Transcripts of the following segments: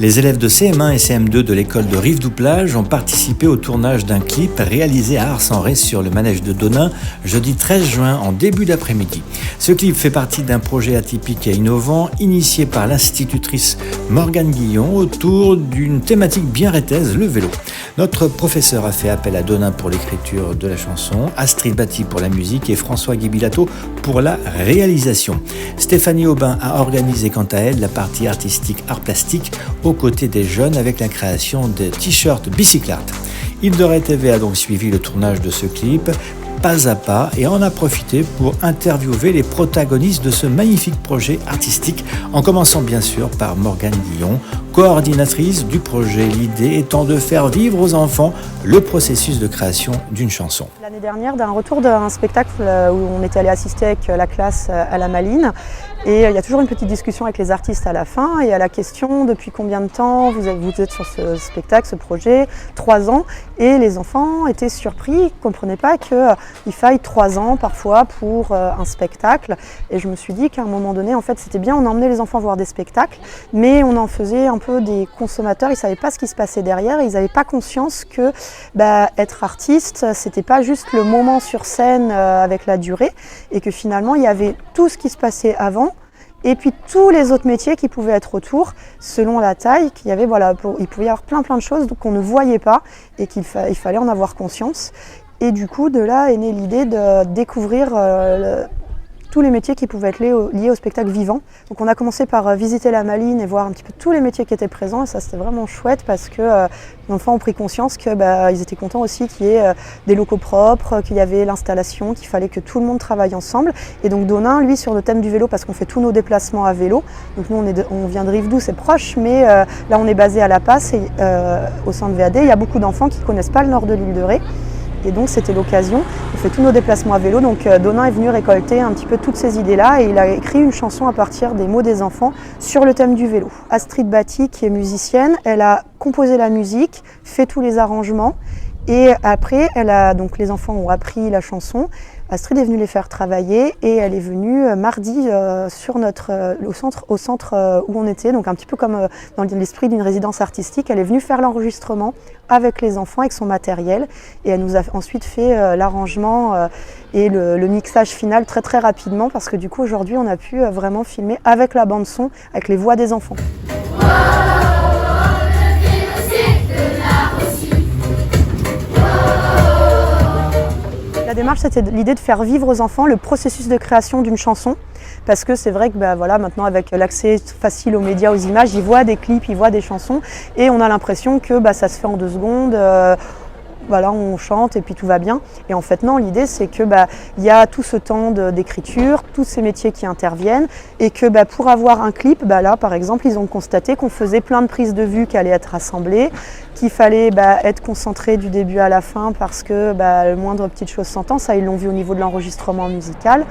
Les élèves de CM1 et CM2 de l'école de Rive-du-Plage ont participé au tournage d'un clip réalisé à Ars-en-Ré sur le manège de Denain, jeudi 13 juin en début d'après-midi. Ce clip fait partie d'un projet atypique et innovant initié par l'institutrice Morgane Guillon autour d'une thématique bien rétaise, le vélo. Notre professeur a fait appel à Denain pour l'écriture de la chanson, Astrid Batty pour la musique et François Guibilato pour la réalisation. Stéphanie Aubin a organisé quant à elle la partie artistique art plastique aux côtés des jeunes avec la création des t-shirts bicyclettes. Île de Ré TV a donc suivi le tournage de ce clip pas à pas et en a profité pour interviewer les protagonistes de ce magnifique projet artistique, en commençant bien sûr par Morgane Guillon, coordinatrice du projet, l'idée étant de faire vivre aux enfants le processus de création d'une chanson. L'année dernière, d'un retour d'un spectacle où on était allé assister avec la classe à la Malines, et il y a toujours une petite discussion avec les artistes à la fin, et à la question depuis combien de temps vous êtes sur ce spectacle, ce projet, 3 ans, et les enfants étaient surpris, ils ne comprenaient pas qu'il faille 3 ans parfois pour un spectacle, et je me suis dit qu'à un moment donné, en fait, c'était bien, on emmenait les enfants voir des spectacles, mais on en faisait un peu des consommateurs, ils ne savaient pas ce qui se passait derrière, ils n'avaient pas conscience que être artiste, c'était pas juste le moment sur scène avec la durée, et que finalement il y avait tout ce qui se passait avant, et puis tous les autres métiers qui pouvaient être autour, selon la taille, qu'il y avait, il pouvait y avoir plein de choses qu'on ne voyait pas, et qu'il fallait en avoir conscience. Et du coup, de là est née l'idée de découvrir tous les métiers qui pouvaient être liés au spectacle vivant. Donc on a commencé par visiter la Malines et voir un petit peu tous les métiers qui étaient présents, et ça c'était vraiment chouette parce que les enfants ont pris conscience qu'ils étaient contents aussi qu'il y ait des locaux propres, qu'il y avait l'installation, qu'il fallait que tout le monde travaille ensemble. Et donc Denain, lui, sur le thème du vélo, parce qu'on fait tous nos déplacements à vélo, donc nous on vient de Rive-du, c'est proche, mais là on est basé à La Passe, et au centre VAD, il y a beaucoup d'enfants qui ne connaissent pas le nord de l'île de Ré. Et donc c'était l'occasion, on fait tous nos déplacements à vélo, donc Denain est venu récolter un petit peu toutes ces idées-là, et il a écrit une chanson à partir des mots des enfants sur le thème du vélo. Astrid Batty, qui est musicienne, elle a composé la musique, fait tous les arrangements, et après donc les enfants ont appris la chanson. Astrid est venue les faire travailler, et elle est venue mardi au centre où on était, donc un petit peu comme dans l'esprit d'une résidence artistique. Elle est venue faire l'enregistrement avec les enfants, avec son matériel, et elle nous a ensuite fait l'arrangement et le mixage final très rapidement, parce que du coup aujourd'hui on a pu vraiment filmer avec la bande son, avec les voix des enfants. La démarche, c'était l'idée de faire vivre aux enfants le processus de création d'une chanson, parce que c'est vrai que maintenant avec l'accès facile aux médias, aux images, ils voient des clips, ils voient des chansons, et on a l'impression que ça se fait en 2 secondes. On chante et puis tout va bien. Et en fait non, l'idée c'est que il y a tout ce temps d'écriture, tous ces métiers qui interviennent, et que pour avoir un clip, là par exemple, ils ont constaté qu'on faisait plein de prises de vue qui allaient être assemblées, qu'il fallait être concentré du début à la fin parce que le moindre petite chose s'entend. Ça, ils l'ont vu au niveau de l'enregistrement musical.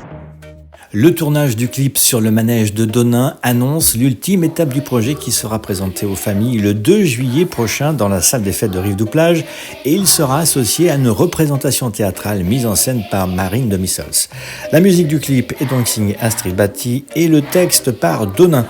Le tournage du clip sur le manège de Denain annonce l'ultime étape du projet qui sera présenté aux familles le 2 juillet prochain dans la salle des fêtes de Rive-du-Plage, et il sera associé à une représentation théâtrale mise en scène par Marine de Missols. La musique du clip est donc signée Astrid Batty et le texte par Denain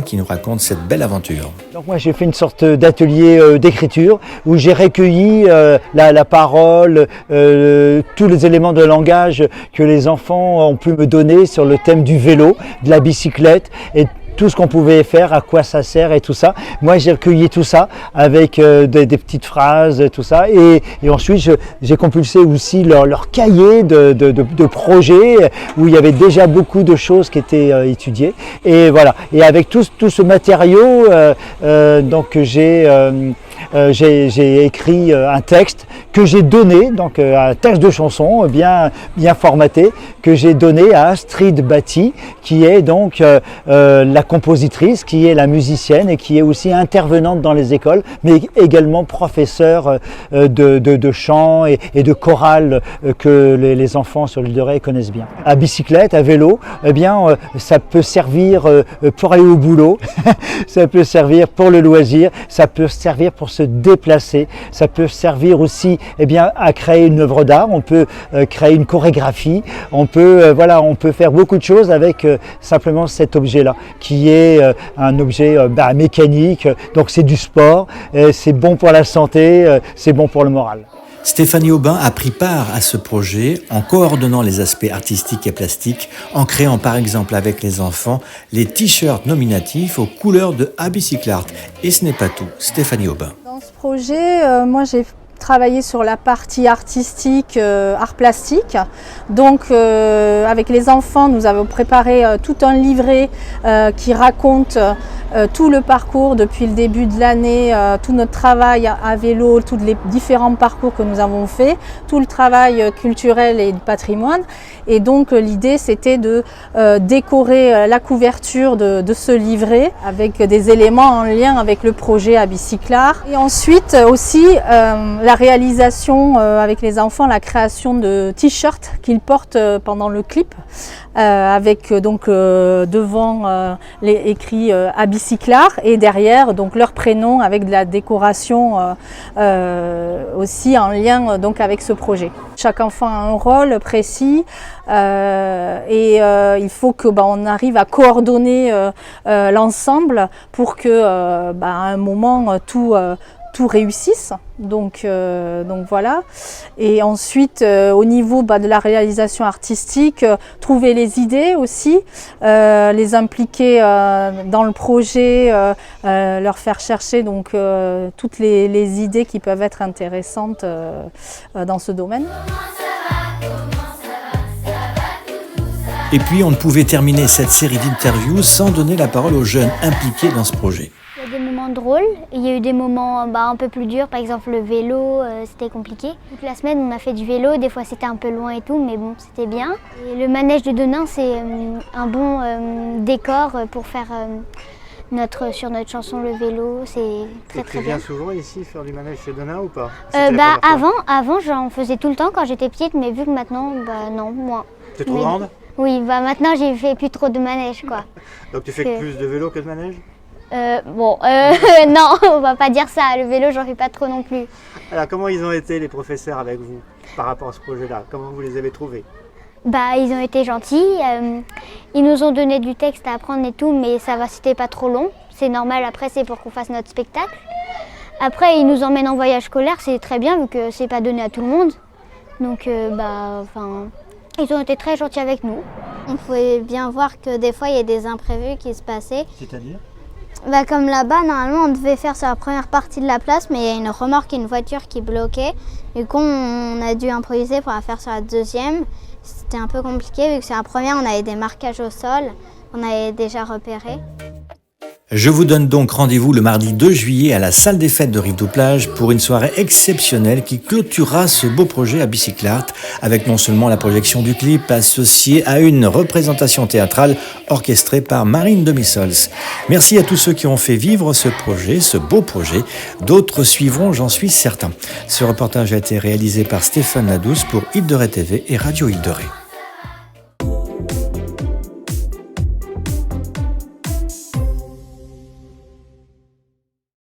qui nous raconte cette belle aventure. Donc moi j'ai fait une sorte d'atelier d'écriture où j'ai recueilli la parole, tous les éléments de langage que les enfants ont pu me donner sur le thème du vélo, de la bicyclette et tout ce qu'on pouvait faire, à quoi ça sert et tout ça. Moi j'ai recueilli tout ça avec des petites phrases, tout ça, et ensuite j'ai compulsé aussi leur cahier de projets où il y avait déjà beaucoup de choses qui étaient étudiées, et voilà. Et avec tout ce matériau, donc j'ai écrit un texte que j'ai donné, donc un texte de chanson bien formaté, que j'ai donné à Astrid Batty, qui est donc la compositrice, qui est la musicienne et qui est aussi intervenante dans les écoles, mais également professeure de chant et de chorale que les enfants sur l'île de Ré connaissent bien. À bicyclette, à vélo, ça peut servir pour aller au boulot, ça peut servir pour le loisir, ça peut servir pour se déplacer, ça peut servir aussi eh bien, à créer une œuvre d'art, on peut créer une chorégraphie, on peut faire beaucoup de choses avec simplement cet objet-là, qui est un objet mécanique, donc c'est du sport, c'est bon pour la santé, c'est bon pour le moral. Stéphanie Aubin a pris part à ce projet en coordonnant les aspects artistiques et plastiques, en créant par exemple avec les enfants les t-shirts nominatifs aux couleurs de A Bicyclart. Et ce n'est pas tout, Stéphanie Aubin. Dans ce projet, moi j'ai travaillé sur la partie artistique, art plastique. Donc avec les enfants, nous avons préparé tout un livret qui raconte tout le parcours depuis le début de l'année, tout notre travail à vélo, tous les différents parcours que nous avons fait, tout le travail culturel et de patrimoine. Et donc l'idée c'était de décorer la couverture de ce livret avec des éléments en lien avec le projet A Bicyclart. Et ensuite aussi la réalisation avec les enfants, la création de t-shirts qu'ils portent pendant le clip avec donc devant écrit A Bicyclart et derrière donc leur prénom avec de la décoration aussi en lien donc avec ce projet. Chaque enfant a un rôle précis et il faut que on arrive à coordonner l'ensemble pour que à un moment tout réussisse. Donc voilà. Et ensuite, au niveau de la réalisation artistique, trouver les idées aussi, les impliquer dans le projet, leur faire chercher donc toutes les idées qui peuvent être intéressantes dans ce domaine. Et puis, on ne pouvait terminer cette série d'interviews sans donner la parole aux jeunes impliqués dans ce projet. Il y a des moments drôles, il y a eu des moments un peu plus durs, par exemple le vélo, c'était compliqué. Toute la semaine on a fait du vélo, des fois c'était un peu loin et tout, mais bon c'était bien. Et le manège de Denain c'est un bon décor pour faire sur notre chanson Le Vélo, c'est très bien. Tu viens souvent ici faire du manège chez Denain ou pas? Avant j'en faisais tout le temps quand j'étais petite, mais vu que maintenant, non, moins. T'es trop grande? Oui, maintenant j'ai fait plus trop de manège quoi. Donc tu fais plus de vélo que de manège? Non, on va pas dire ça, le vélo j'en fais pas trop non plus. Alors comment ils ont été les professeurs avec vous par rapport à ce projet-là? Comment vous les avez trouvés? Ils ont été gentils, ils nous ont donné du texte à apprendre et tout, mais ça va, c'était pas trop long. C'est normal, après c'est pour qu'on fasse notre spectacle. Après ils nous emmènent en voyage scolaire, c'est très bien vu que c'est pas donné à tout le monde. Donc ils ont été très gentils avec nous. On pouvait bien voir que des fois il y a des imprévus qui se passaient. C'est-à-dire? Comme là-bas, normalement, on devait faire sur la première partie de la place, mais il y a une remorque et une voiture qui bloquaient. Du coup, on a dû improviser pour la faire sur la deuxième. C'était un peu compliqué, vu que sur la première, on avait des marquages au sol, on avait déjà repéré. Je vous donne donc rendez-vous le mardi 2 juillet à la salle des fêtes de Rive-du-Plage pour une soirée exceptionnelle qui clôturera ce beau projet à Bicyclart avec non seulement la projection du clip associée à une représentation théâtrale orchestrée par Marine Demisols. Merci à tous ceux qui ont fait vivre ce projet, ce beau projet. D'autres suivront, j'en suis certain. Ce reportage a été réalisé par Stéphane Ladouce pour Île de Ré TV et Radio Île de Ré.